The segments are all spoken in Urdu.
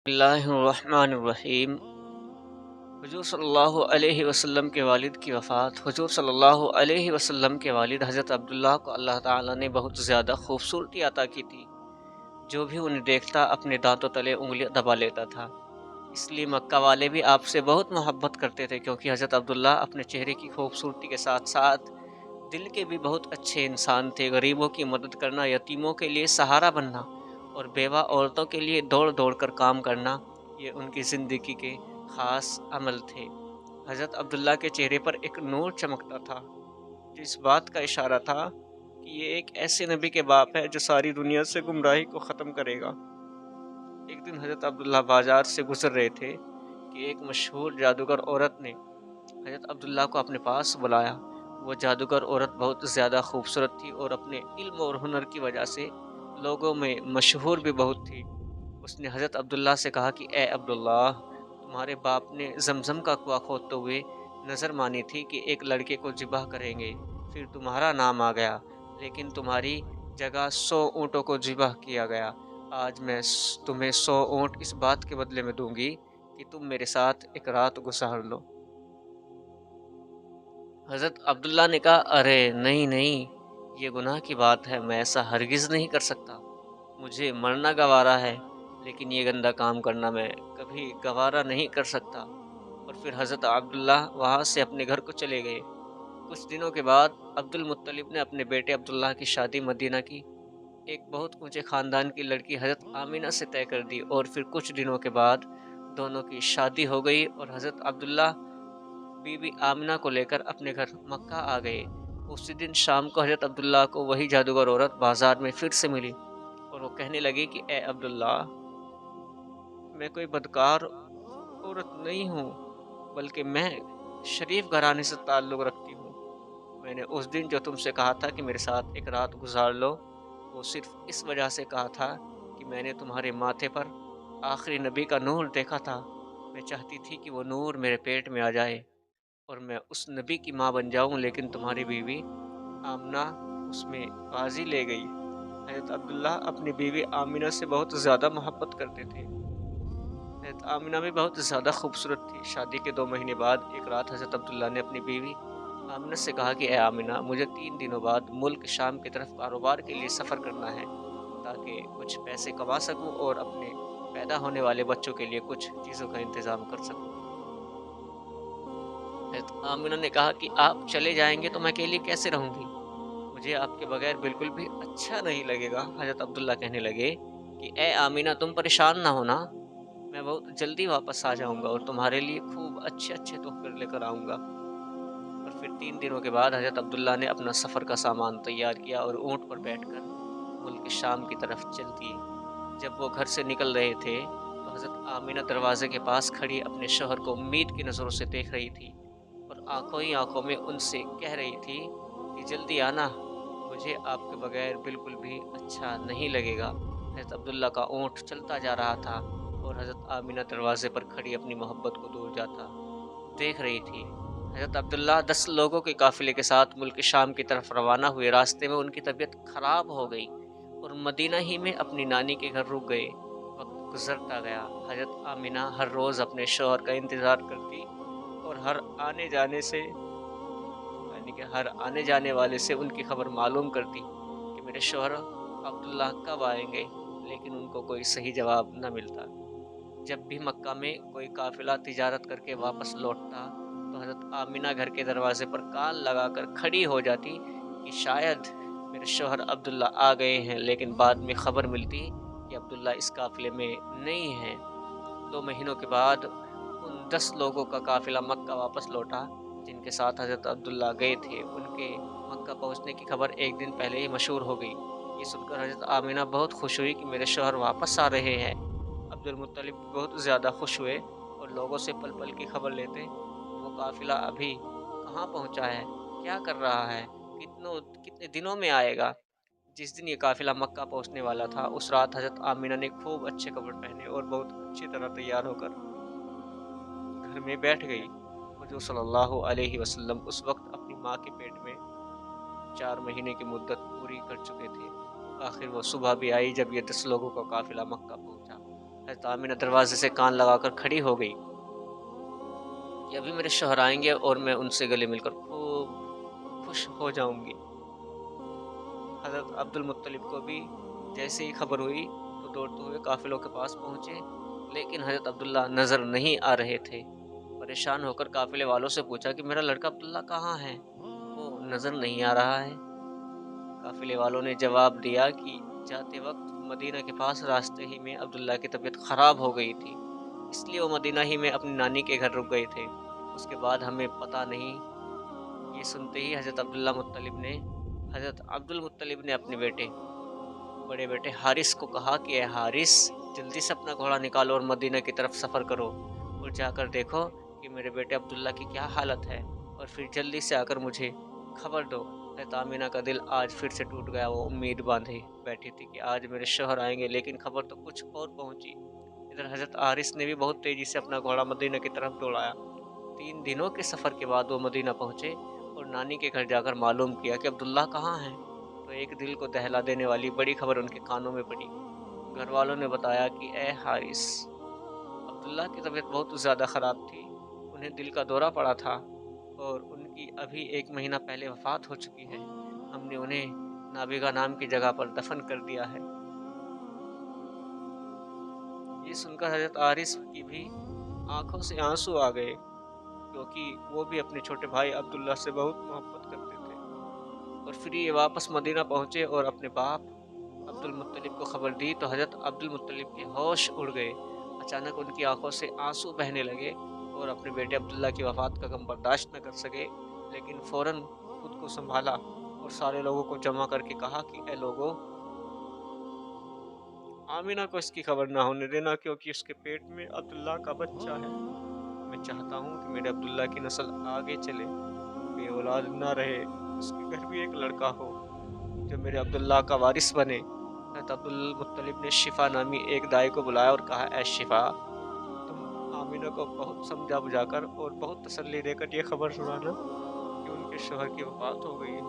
اللہ الرحمن الرحیم۔ حضور صلی اللہ علیہ وسلم کے والد کی وفات۔ حضور صلی اللہ علیہ وسلم کے والد حضرت عبداللہ کو اللہ تعالیٰ نے بہت زیادہ خوبصورتی عطا کی تھی۔ جو بھی انہیں دیکھتا اپنے دانتوں تلے انگلیاں دبا لیتا تھا۔ اس لیے مکہ والے بھی آپ سے بہت محبت کرتے تھے، کیونکہ حضرت عبداللہ اپنے چہرے کی خوبصورتی کے ساتھ ساتھ دل کے بھی بہت اچھے انسان تھے۔ غریبوں کی مدد کرنا، یتیموں کے لیے سہارا بننا اور بیوہ عورتوں کے لیے دوڑ دوڑ کر کام کرنا، یہ ان کی زندگی کے خاص عمل تھے۔ حضرت عبداللہ کے چہرے پر ایک نور چمکتا تھا، جو اس بات کا اشارہ تھا کہ یہ ایک ایسے نبی کے باپ ہے جو ساری دنیا سے گمراہی کو ختم کرے گا۔ ایک دن حضرت عبداللہ بازار سے گزر رہے تھے کہ ایک مشہور جادوگر عورت نے حضرت عبداللہ کو اپنے پاس بلایا۔ وہ جادوگر عورت بہت زیادہ خوبصورت تھی اور اپنے علم اور ہنر کی وجہ سے لوگوں میں مشہور بھی بہت تھی۔ اس نے حضرت عبداللہ سے کہا کہ اے عبداللہ، تمہارے باپ نے زمزم کا کنواں کھودتے ہوئے نظر مانی تھی کہ ایک لڑکے کو ذبح کریں گے، پھر تمہارا نام آ گیا، لیکن تمہاری جگہ 100 اونٹوں کو ذبح کیا گیا۔ آج میں تمہیں 100 اونٹ اس بات کے بدلے میں دوں گی کہ تم میرے ساتھ ایک رات گزار لو۔ حضرت عبداللہ نے کہا، ارے نہیں نہیں، یہ گناہ کی بات ہے، میں ایسا ہرگز نہیں کر سکتا۔ مجھے مرنا گوارا ہے، لیکن یہ گندا کام کرنا میں کبھی گوارا نہیں کر سکتا۔ اور پھر حضرت عبداللہ وہاں سے اپنے گھر کو چلے گئے۔ کچھ دنوں کے بعد عبد المطلب نے اپنے بیٹے عبداللہ کی شادی مدینہ کی ایک بہت اونچے خاندان کی لڑکی حضرت آمینہ سے طے کر دی، اور پھر کچھ دنوں کے بعد دونوں کی شادی ہو گئی اور حضرت عبداللہ بی بی آمنہ کو لے کر اپنے گھر مکہ آ گئے۔ اسی دن شام کو حضرت عبداللہ کو وہی جادوگر عورت بازار میں پھر سے ملی اور وہ کہنے لگی کہ اے عبداللہ، میں کوئی بدکار عورت نہیں ہوں، بلکہ میں شریف گھرانے سے تعلق رکھتی ہوں۔ میں نے اس دن جو تم سے کہا تھا کہ میرے ساتھ ایک رات گزار لو، وہ صرف اس وجہ سے کہا تھا کہ میں نے تمہارے ماتھے پر آخری نبی کا نور دیکھا تھا۔ میں چاہتی تھی کہ وہ نور میرے پیٹ میں آ جائے اور میں اس نبی کی ماں بن جاؤں، لیکن تمہاری بیوی آمنہ اس میں بازی لے گئی۔ حضرت عبداللہ اپنی بیوی آمنہ سے بہت زیادہ محبت کرتے تھے۔ حضرت آمنہ بھی بہت زیادہ خوبصورت تھی۔ شادی کے 2 مہینے بعد ایک رات حضرت عبداللہ نے اپنی بیوی آمنہ سے کہا کہ اے آمنہ، مجھے 3 دنوں بعد ملک شام کی طرف کاروبار کے لیے سفر کرنا ہے، تاکہ کچھ پیسے کما سکوں اور اپنے پیدا ہونے والے بچوں کے لیے کچھ چیزوں کا انتظام کر سکوں۔ حضرت آمنہ نے کہا کہ آپ چلے جائیں گے تو میں اکیلی کیسے رہوں گی؟ مجھے آپ کے بغیر بالکل بھی اچھا نہیں لگے گا۔ حضرت عبداللہ کہنے لگے کہ اے آمنہ، تم پریشان نہ ہونا، میں بہت جلدی واپس آ جاؤں گا اور تمہارے لیے خوب اچھے اچھے تحفے لے کر آؤں گا۔ اور پھر 3 دنوں کے بعد حضرت عبداللہ نے اپنا سفر کا سامان تیار کیا اور اونٹ پر بیٹھ کر ملک شام کی طرف چل دیے۔ جب وہ گھر سے نکل رہے تھے تو حضرت آمنہ دروازے کے پاس کھڑی اپنے شوہر کو امید کی نظروں سے دیکھ رہی تھی اور آنکھوں ہی آنکھوں میں ان سے کہہ رہی تھی کہ جلدی آنا، مجھے آپ کے بغیر بالکل بھی اچھا نہیں لگے گا۔ حضرت عبداللہ کا اونٹ چلتا جا رہا تھا اور حضرت آمنہ دروازے پر کھڑی اپنی محبت کو دور جاتا دیکھ رہی تھی۔ حضرت عبداللہ 10 لوگوں کے قافلے کے ساتھ ملک شام کی طرف روانہ ہوئے۔ راستے میں ان کی طبیعت خراب ہو گئی اور مدینہ ہی میں اپنی نانی کے گھر رک گئے۔ وقت گزرتا گیا۔ حضرت آمنہ ہر روز اپنے شوہر کا انتظار کرتی اور ہر آنے جانے والے سے ان کی خبر معلوم کرتی کہ میرے شوہر عبداللہ کب آئیں گے، لیکن ان کو کوئی صحیح جواب نہ ملتا۔ جب بھی مکہ میں کوئی قافلہ تجارت کر کے واپس لوٹتا تو حضرت آمنہ گھر کے دروازے پر کان لگا کر کھڑی ہو جاتی کہ شاید میرے شوہر عبداللہ آ گئے ہیں، لیکن بعد میں خبر ملتی کہ عبداللہ اس قافلے میں نہیں ہیں۔ 2 مہینوں کے بعد ان 10 لوگوں کا قافلہ مکہ واپس لوٹا جن کے ساتھ حضرت عبداللہ گئے تھے۔ ان کے مکہ پہنچنے کی خبر ایک دن پہلے ہی مشہور ہو گئی۔ یہ سن کر حضرت آمنہ بہت خوش ہوئی کہ میرے شوہر واپس آ رہے ہیں۔ عبد المطلب بہت زیادہ خوش ہوئے اور لوگوں سے پل پل کی خبر لیتے وہ قافلہ ابھی کہاں پہنچا ہے، کیا کر رہا ہے، کتنے دنوں میں آئے گا۔ جس دن یہ قافلہ مکہ پہنچنے والا تھا، اس رات حضرت آمنہ نے خوب اچھے کپڑے پہنے اور بہت اچھی طرح تیار ہو کر گھر میں بیٹھ گئی۔ حضور صلی اللہ علیہ وسلم اس وقت اپنی ماں کے پیٹ میں 4 مہینے کی مدت پوری کر چکے تھے۔ آخر وہ صبح بھی آئی جب یہ 10 لوگوں کا قافلہ مکہ پہنچا۔ حضرت آمینہ دروازے سے کان لگا کر کھڑی ہو گئی کہ ابھی میرے شوہر آئیں گے اور میں ان سے گلے مل کر خوب خوش ہو جاؤں گی۔ حضرت عبد المطلب کو بھی جیسے ہی خبر ہوئی تو دوڑتے ہوئے قافلوں کے پاس پہنچے، لیکن حضرت عبداللہ نظر نہیں آ رہے تھے۔ پریشان ہو کر قافلے والوں سے پوچھا کہ میرا لڑکا عبداللہ کہاں ہے؟ وہ نظر نہیں آ رہا ہے۔ قافلے والوں نے جواب دیا کہ جاتے وقت مدینہ کے پاس راستے ہی میں عبداللہ کی طبیعت خراب ہو گئی تھی، اس لیے وہ مدینہ ہی میں اپنی نانی کے گھر رک گئے تھے، اس کے بعد ہمیں پتہ نہیں۔ یہ سنتے ہی حضرت عبد المطلب نے اپنے بڑے بیٹے حارث کو کہا کہ اے حارث، جلدی سے اپنا گھوڑا نکالو اور مدینہ کی طرف سفر کرو اور جا کر دیکھو کہ میرے بیٹے عبداللہ کی کیا حالت ہے، اور پھر جلدی سے آ کر مجھے خبر دو۔ حضرت آمینہ کا دل آج پھر سے ٹوٹ گیا۔ وہ امید باندھے بیٹھی تھی کہ آج میرے شوہر آئیں گے، لیکن خبر تو کچھ اور پہنچی۔ ادھر حضرت حارث نے بھی بہت تیزی سے اپنا گھوڑا مدینہ کی طرف دوڑایا۔ 3 دنوں کے سفر کے بعد وہ مدینہ پہنچے اور نانی کے گھر جا کر معلوم کیا کہ عبداللہ کہاں ہے، تو ایک دل کو دہلا دینے والی بڑی خبر ان کے کانوں میں پڑی۔ گھر والوں نے بتایا کہ اے حارث، عبداللہ کی طبیعت بہت زیادہ خراب تھی، انہیں دل کا دورہ پڑا تھا اور ان کی ابھی 1 مہینہ پہلے وفات ہو چکی ہے۔ ہم نے انہیں نابغہ نام کی جگہ پر دفن کر دیا ہے۔ یہ سن کر حضرت حارث کی بھی آنکھوں سے آنسو آ گئے، کیونکہ وہ بھی اپنے چھوٹے بھائی عبداللہ سے بہت محبت کرتے تھے۔ اور پھر یہ واپس مدینہ پہنچے اور اپنے باپ عبد المطلب کو خبر دی تو حضرت عبد المطلب کے ہوش اڑ گئے۔ اچانک ان کی آنکھوں سے آنسو بہنے لگے اور اپنے بیٹے عبداللہ کی وفات کا غم برداشت نہ کر سکے، لیکن فوراً خود کو سنبھالا اور سارے لوگوں کو جمع کر کے کہا کہ اے لوگوں، آمینہ کو اس کی خبر نہ ہونے دینا، کیونکہ اس کے پیٹ میں عبداللہ کا بچہ ہے۔ میں چاہتا ہوں کہ میرے عبداللہ کی نسل آگے چلے، بے اولاد نہ رہے، اس کے گھر بھی ایک لڑکا ہو جو میرے عبداللہ کا وارث بنے۔ حضرت عبد المطلب نے شفا نامی ایک دائی کو بلایا اور کہا اے شفا، تم آمینہ کو بہت سمجھا بجھا کر اور بہت تسلی دے کر یہ خبر سنانا کہ ان کے شوہر کی وفات ہو گئی ہے،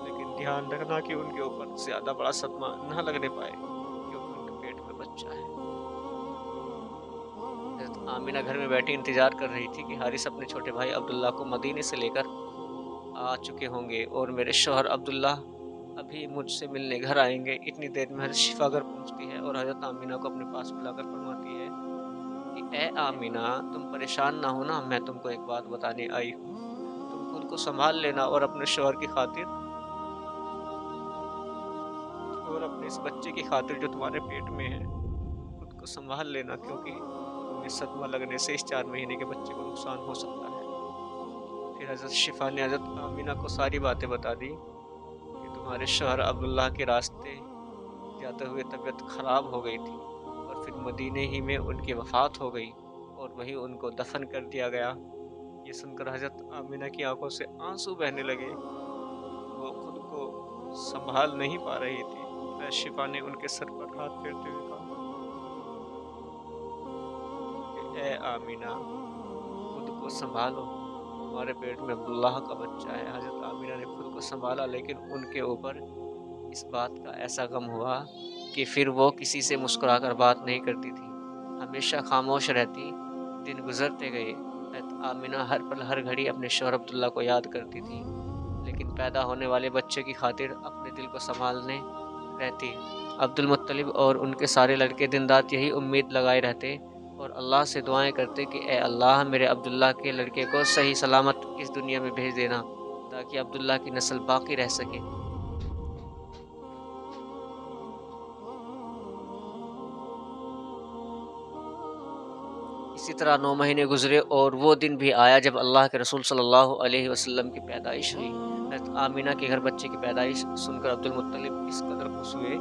لیکن دھیان رکھنا کہ ان کے اوپر زیادہ بڑا صدمہ نہ لگنے پائے، کیونکہ ان کے پیٹ میں بچہ ہے۔ حضرت آمینہ گھر میں بیٹھی انتظار کر رہی تھی کہ حارث اپنے چھوٹے بھائی عبداللہ کو مدینے سے لے کر آ چکے ہوں گے اور میرے شوہر عبداللہ ابھی مجھ سے ملنے گھر آئیں گے۔ اتنی دیر میں حضرت شفا گھر پہنچتی ہے اور حضرت آمینہ کو اپنے پاس بلا کر فرماتی ہے کہ اے آمینہ، تم پریشان نہ ہونا، میں تم کو ایک بات بتانے آئی ہوں۔ تم خود کو سنبھال لینا اور اپنے شوہر کی خاطر اور اپنے اس بچے کی خاطر جو تمہارے پیٹ میں ہے خود کو سنبھال لینا، کیونکہ تمہیں صدمہ لگنے سے اس 4 مہینے کے بچے کو نقصان ہو سکتا ہے۔ پھر حضرت شفا نے حضرت آمینہ کو ساری باتیں بتا دی کہ تمہارے شوہر عبداللہ کے راستے جاتے ہوئے طبیعت خراب ہو گئی تھی اور پھر مدینے ہی میں ان کی وفات ہو گئی اور وہیں ان کو دفن کر دیا گیا۔ یہ سن کر حضرت آمینہ کی آنکھوں سے آنسو بہنے لگے، وہ خود کو سنبھال نہیں پا رہی تھی۔ حضرت شفا نے ان کے سر پر ہاتھ پھیرتے ہوئے کہا کہ اے آمینہ، خود کو سنبھالو، تمہارے پیٹ میں عبداللہ کا بچہ ہے۔ حضرت آمینہ نے خود کو سنبھالا، لیکن ان کے اوپر اس بات کا ایسا غم ہوا کہ پھر وہ کسی سے مسکرا کر بات نہیں کرتی تھی، ہمیشہ خاموش رہتی۔ دن گزرتے گئے، حضرت آمینہ ہر پل ہر گھڑی اپنے شوہر عبداللہ کو یاد کرتی تھی، لیکن پیدا ہونے والے بچے کی خاطر اپنے دل کو سنبھالنے رہتی۔ عبد المطلب اور ان کے سارے لڑکے دن رات یہی امید لگائے رہتے اور اللہ سے دعائیں کرتے کہ اے اللہ، میرے عبداللہ کے لڑکے کو صحیح سلامت اس دنیا میں بھیج دینا تاکہ عبداللہ کی نسل باقی رہ سکے۔ اسی طرح 9 مہینے گزرے اور وہ دن بھی آیا جب اللہ کے رسول صلی اللہ علیہ وسلم کی پیدائش ہوئی۔ حضرت آمینہ کے گھر بچے کی پیدائش سن کر عبد المطلب اس قدر خوش ہوئے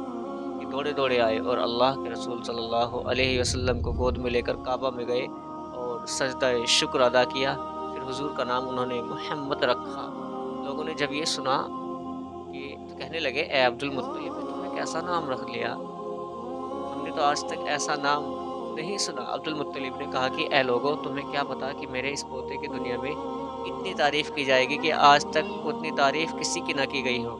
کہ دوڑے دوڑے آئے اور اللہ کے رسول صلی اللہ علیہ وسلم کو گود میں لے کر کعبہ میں گئے اور سجدہ شکر ادا کیا۔ پھر حضور کا نام انہوں نے محمد رکھا۔ لوگوں نے جب یہ سنا کہ تو کہنے لگے اے عبد المطلب، تم نے کیسا نام رکھ لیا؟ ہم نے تو آج تک ایسا نام نہیں سنا۔ عبد المطلب نے کہا کہ اے لوگوں، تمہیں کیا پتا کہ میرے اس پوتے کی دنیا میں اتنی تعریف کی جائے گی کہ آج تک اتنی تعریف کسی کی نہ کی گئی ہو۔